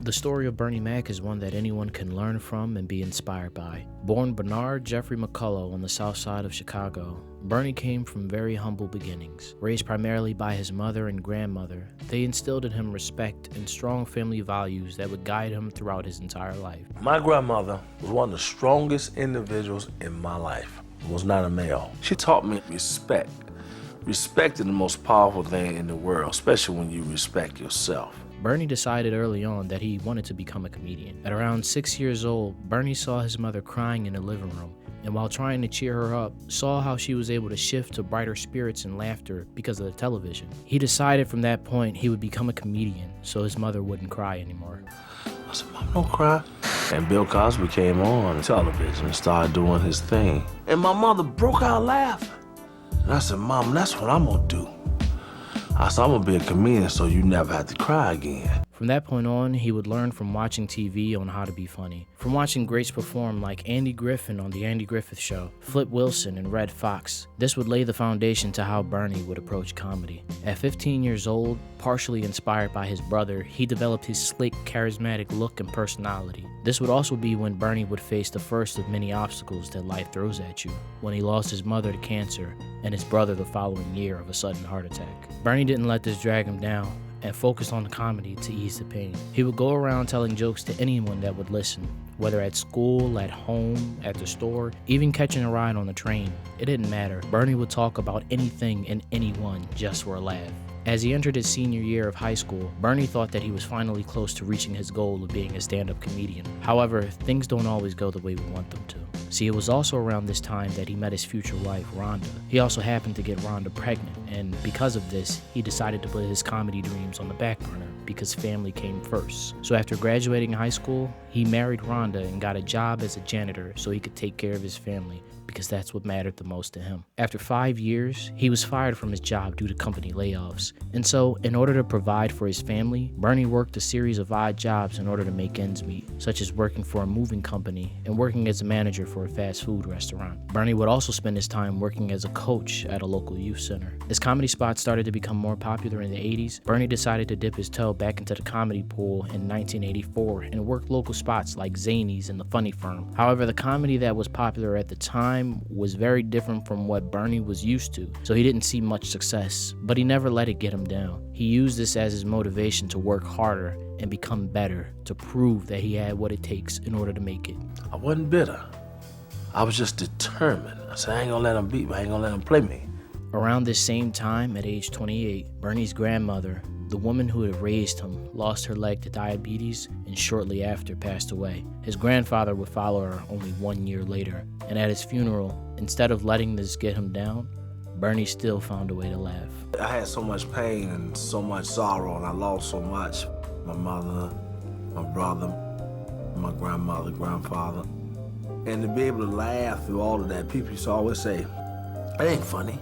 The story of Bernie Mac is one that anyone can learn from and be inspired by. Born Bernard Jeffrey McCullough on the south side of Chicago, Bernie came from very humble beginnings. Raised primarily by his mother and grandmother, they instilled in him respect and strong family values that would guide him throughout his entire life. My grandmother was one of the strongest individuals in my life. Was not a male. She taught me respect. Respect is the most powerful thing in the world, especially when you respect yourself. Bernie decided early on that he wanted to become a comedian. At around 6 years old, Bernie saw his mother crying in the living room, and while trying to cheer her up, saw how she was able to shift to brighter spirits and laughter because of the television. He decided from that point he would become a comedian so his mother wouldn't cry anymore. I said, Mom, don't cry. And Bill Cosby came on television and started doing his thing. And my mother broke out laughing. And I said, Mom, that's what I'm gonna do. I said, I'm gonna be a comedian so you never have to cry again. From that point on, he would learn from watching TV on how to be funny. From watching greats perform like Andy Griffith on The Andy Griffith Show, Flip Wilson, and Redd Foxx. This would lay the foundation to how Bernie would approach comedy. At 15 years old, partially inspired by his brother, he developed his slick, charismatic look and personality. This would also be when Bernie would face the first of many obstacles that life throws at you, when he lost his mother to cancer and his brother the following year of a sudden heart attack. Bernie didn't let this drag him down and focused on comedy to ease the pain. He would go around telling jokes to anyone that would listen, whether at school, at home, at the store, even catching a ride on the train. It didn't matter. Bernie would talk about anything and anyone just for a laugh. As he entered his senior year of high school, Bernie thought that he was finally close to reaching his goal of being a stand-up comedian. However, things don't always go the way we want them to. See, it was also around this time that he met his future wife, Rhonda. He also happened to get Rhonda pregnant, and because of this, he decided to put his comedy dreams on the back burner because family came first. So after graduating high school, he married Rhonda and got a job as a janitor so he could take care of his family, because that's what mattered the most to him. After 5 years, he was fired from his job due to company layoffs. And so, in order to provide for his family, Bernie worked a series of odd jobs in order to make ends meet, such as working for a moving company and working as a manager for a fast food restaurant. Bernie would also spend his time working as a coach at a local youth center. As comedy spots started to become more popular in the 80s, Bernie decided to dip his toe back into the comedy pool in 1984 and worked local spots like Zanies and The Funny Firm. However, the comedy that was popular at the time was very different from what Bernie was used to, so he didn't see much success, but he never let it get him down. He used this as his motivation to work harder and become better, to prove that he had what it takes in order to make it. I wasn't bitter. I was just determined. I said, I ain't gonna let him beat me, I ain't gonna let him play me. Around this same time, at age 28, Bernie's grandmother, the woman who had raised him, lost her leg to diabetes and shortly after passed away. His grandfather would follow her only 1 year later, and at his funeral, instead of letting this get him down, Bernie still found a way to laugh. I had so much pain and so much sorrow, and I lost so much. My mother, my brother, my grandmother, grandfather. And to be able to laugh through all of that, people used to always say, it ain't funny.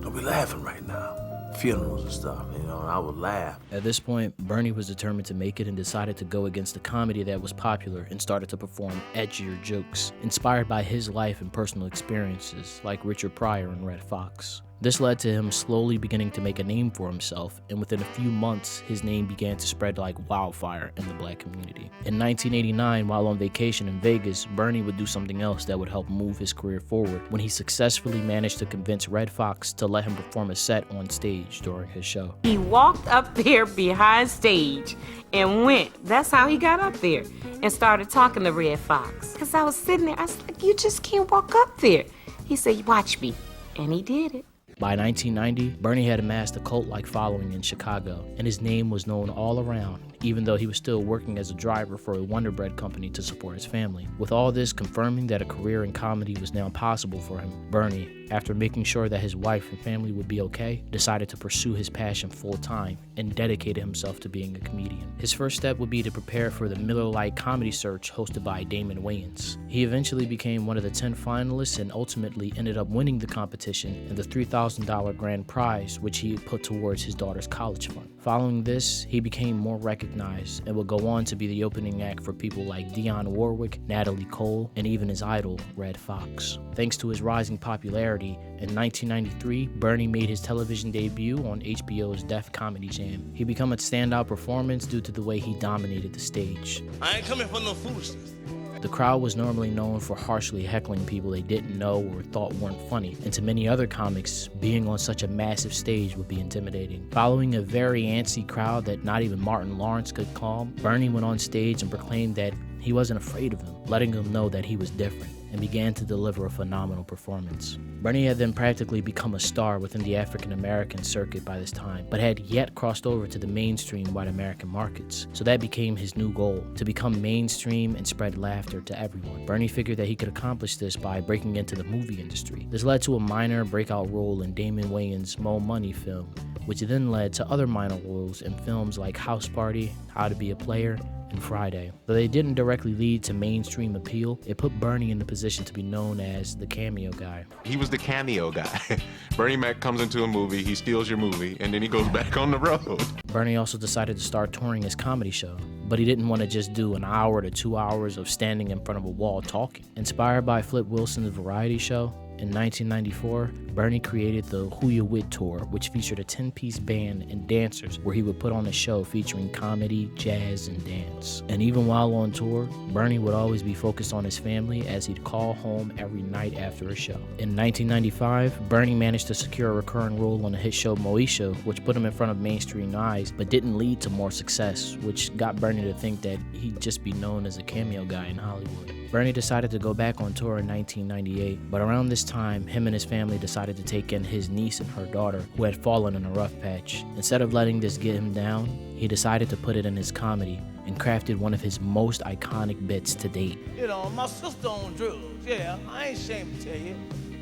Don't be laughing right now. Funerals and stuff, and I would laugh. At this point, Bernie was determined to make it and decided to go against the comedy that was popular and started to perform edgier jokes, inspired by his life and personal experiences, like Richard Pryor and Redd Foxx. This led to him slowly beginning to make a name for himself, and within a few months, his name began to spread like wildfire in the black community. In 1989, while on vacation in Vegas, Bernie would do something else that would help move his career forward when he successfully managed to convince Redd Foxx to let him perform a set on stage during his show. He walked up there behind stage and went. That's how he got up there and started talking to Redd Foxx. Because I was sitting there, I was like, you just can't walk up there. He said, watch me. And he did it. By 1990, Bernie had amassed a cult-like following in Chicago, and his name was known all around, even though he was still working as a driver for a Wonder Bread company to support his family. With all this confirming that a career in comedy was now possible for him, Bernie, after making sure that his wife and family would be okay, decided to pursue his passion full-time and dedicated himself to being a comedian. His first step would be to prepare for the Miller Lite Comedy Search hosted by Damon Wayans. He eventually became one of the 10 finalists and ultimately ended up winning the competition and the $3,000 grand prize, which he put towards his daughter's college fund. Following this, he became more recognized and would go on to be the opening act for people like Dionne Warwick, Natalie Cole, and even his idol, Redd Foxx. Thanks to his rising popularity, popularity. In 1993, Bernie made his television debut on HBO's Def Comedy Jam. He became a standout performance due to the way he dominated the stage. I ain't coming for no foolishness. The crowd was normally known for harshly heckling people they didn't know or thought weren't funny, and to many other comics, being on such a massive stage would be intimidating. Following a very antsy crowd that not even Martin Lawrence could calm, Bernie went on stage and proclaimed that he wasn't afraid of them, letting them know that he was different, and began to deliver a phenomenal performance. Bernie had then practically become a star within the African American circuit by this time, but had yet crossed over to the mainstream white American markets. So that became his new goal, to become mainstream and spread laughter to everyone. Bernie figured that he could accomplish this by breaking into the movie industry. This led to a minor breakout role in Damon Wayans' Mo Money film, which then led to other minor roles in films like House Party, How to Be a Player, and Friday. Though they didn't directly lead to mainstream appeal, it put Bernie in the position to be known as the cameo guy. He was the cameo guy. Bernie Mac comes into a movie, he steals your movie, and then he goes back on the road. Bernie also decided to start touring his comedy show, but he didn't want to just do an hour to 2 hours of standing in front of a wall talking. Inspired by Flip Wilson's variety show, in 1994, Bernie created the Who You With Tour, which featured a 10-piece band and dancers where he would put on a show featuring comedy, jazz, and dance. And even while on tour, Bernie would always be focused on his family as he'd call home every night after a show. In 1995, Bernie managed to secure a recurring role on the hit show Moesha, which put him in front of mainstream eyes, but didn't lead to more success, which got Bernie to think that he'd just be known as a cameo guy in Hollywood. Bernie decided to go back on tour in 1998, but around this time, him and his family decided to take in his niece and her daughter, who had fallen in a rough patch. Instead of letting this get him down, he decided to put it in his comedy and crafted one of his most iconic bits to date. You know, my sister on drugs, yeah, I ain't ashamed to tell you.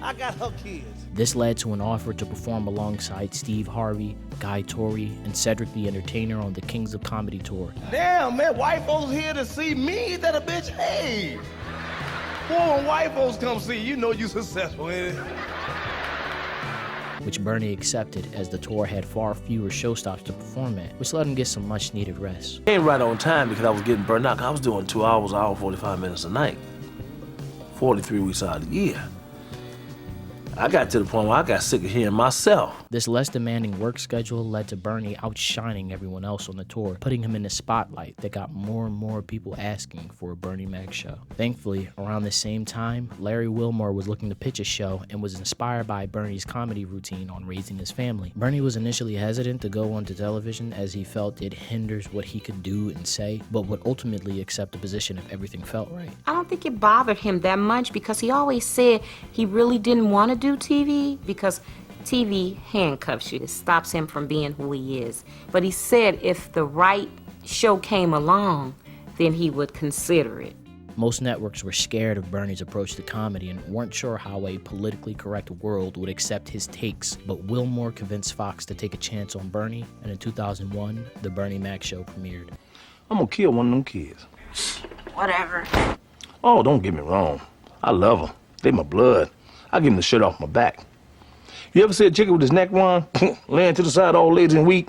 I got her kids. This led to an offer to perform alongside Steve Harvey, Guy Torry, and Cedric the Entertainer on the Kings of Comedy tour. Damn, man, white folks here to see me? That a bitch? Hey! Boy, when white folks come see you, know you successful, ain't it? Which Bernie accepted as the tour had far fewer showstops to perform at, which let him get some much needed rest. Came right on time because I was getting burned out. I was doing 2 hours, an hour, 45 minutes a night, 43 weeks out of the year. I got to the point where I got sick of hearing myself. This less demanding work schedule led to Bernie outshining everyone else on the tour, putting him in the spotlight that got more and more people asking for a Bernie Mac show. Thankfully, around the same time, Larry Wilmore was looking to pitch a show and was inspired by Bernie's comedy routine on raising his family. Bernie was initially hesitant to go onto television as he felt it hinders what he could do and say, but would ultimately accept the position if everything felt right. I don't think it bothered him that much because he always said he really didn't want to do TV because TV handcuffs you. It stops him from being who he is. But he said if the right show came along, then he would consider it. Most networks were scared of Bernie's approach to comedy and weren't sure how a politically correct world would accept his takes, but Wilmore convinced Fox to take a chance on Bernie, and in 2001, The Bernie Mac Show premiered. I'm gonna kill one of them kids. Whatever. Oh, don't get me wrong. I love them. They my blood. I give them the shirt off my back. You ever see a chicken with his neck wrong, laying to the side all lazy and weak?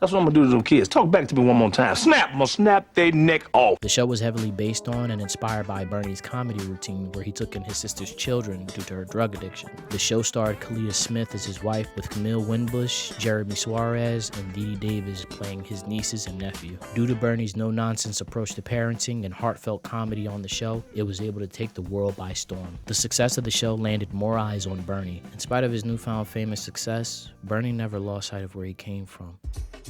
That's what I'm gonna do to them kids. Talk back to me one more time. Snap! I'm gonna snap their neck off. The show was heavily based on and inspired by Bernie's comedy routine where he took in his sister's children due to her drug addiction. The show starred Kalita Smith as his wife with Camille Winbush, Jeremy Suarez, and Dee Dee Davis playing his nieces and nephew. Due to Bernie's no-nonsense approach to parenting and heartfelt comedy on the show, it was able to take the world by storm. The success of the show landed more eyes on Bernie. In spite of his newfound fame and success, Bernie never lost sight of where he came from.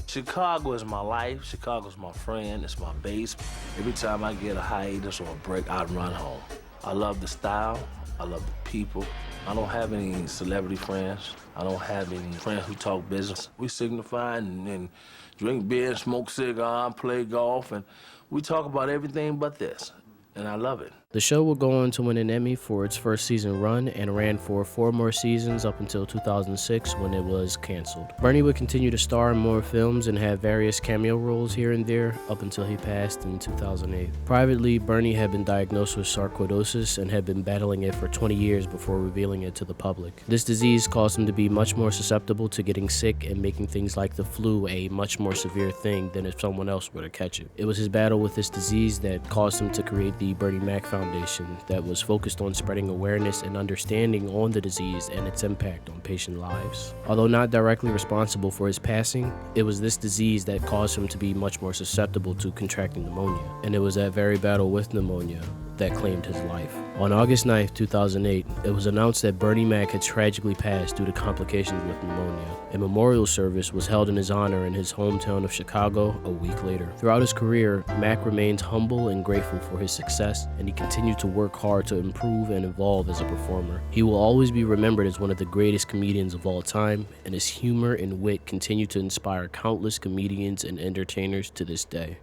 Chicago is my life. Chicago's my friend. It's my base. Every time I get a hiatus or a break, I run home. I love the style. I love the people. I don't have any celebrity friends. I don't have any friends who talk business. We signify and drink beer, smoke cigar, play golf, and we talk about everything but this. And I love it. The show would go on to win an Emmy for its first season run and ran for 4 more seasons up until 2006 when it was canceled. Bernie would continue to star in more films and have various cameo roles here and there up until he passed in 2008. Privately, Bernie had been diagnosed with sarcoidosis and had been battling it for 20 years before revealing it to the public. This disease caused him to be much more susceptible to getting sick and making things like the flu a much more severe thing than if someone else were to catch it. It was his battle with this disease that caused him to create the the Bernie Mac Foundation that was focused on spreading awareness and understanding on the disease and its impact on patient lives. Although not directly responsible for his passing, it was this disease that caused him to be much more susceptible to contracting pneumonia, and it was that very battle with pneumonia that claimed his life. On August 9, 2008, it was announced that Bernie Mac had tragically passed due to complications with pneumonia. A memorial service was held in his honor in his hometown of Chicago a week later. Throughout his career, Mac remains humble and grateful for his success, and he continued to work hard to improve and evolve as a performer. He will always be remembered as one of the greatest comedians of all time, and his humor and wit continue to inspire countless comedians and entertainers to this day.